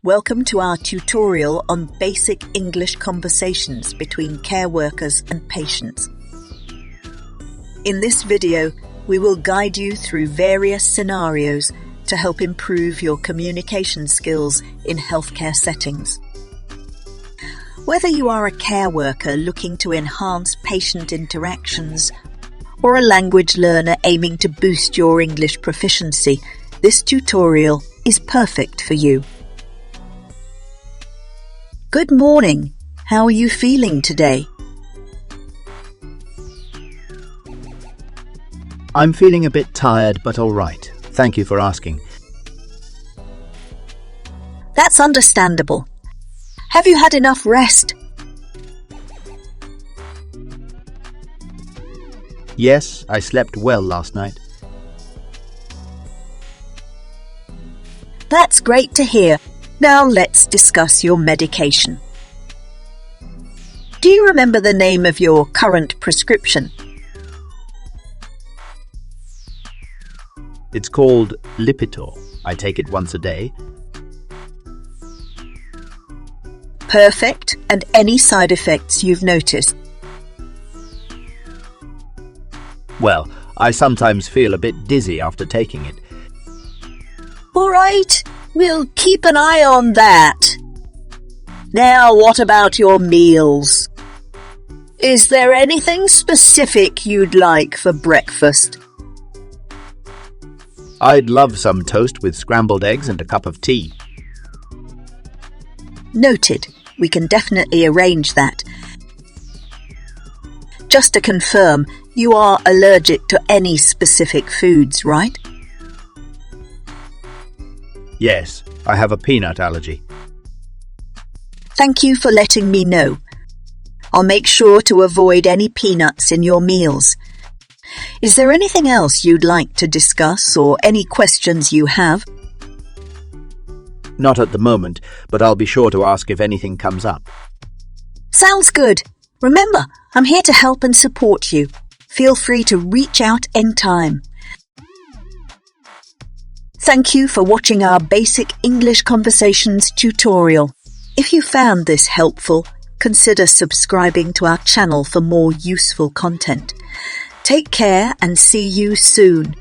Welcome to our tutorial on basic English conversations between care workers and patients. In this video, we will guide you through various scenarios to help improve your communication skills in healthcare settings. Whether you are a care worker looking to enhance patient interactions or a language learner aiming to boost your English proficiency, this tutorial is perfect for you. Good morning. How are you feeling today? I'm feeling a bit tired, but all right. Thank you for asking. That's understandable. Have you had enough rest? Yes, I slept well last night. That's great to hear. Now let's discuss your medication. Do you remember the name of your current prescription? It's called Lipitor. I take it once a day. Perfect. And any side effects you've noticed? Well, I sometimes feel a bit dizzy after taking it. All right, we'll keep an eye on that. Now, what about your meals? Is there anything specific you'd like for breakfast? I'd love some toast with scrambled eggs and a cup of tea. Noted. We can definitely arrange that. Just to confirm, you are allergic to any specific foods, right? Yes, I have a peanut allergy. Thank you for letting me know. I'll make sure to avoid any peanuts in your meals. Is there anything else you'd like to discuss or any questions you have? Not at the moment, but I'll be sure to ask if anything comes up. Sounds good. Remember, I'm here to help and support you. Feel free to reach out anytime. Thank you for watching our basic English conversations tutorial. If you found this helpful, consider subscribing to our channel for more useful content. Take care and see you soon.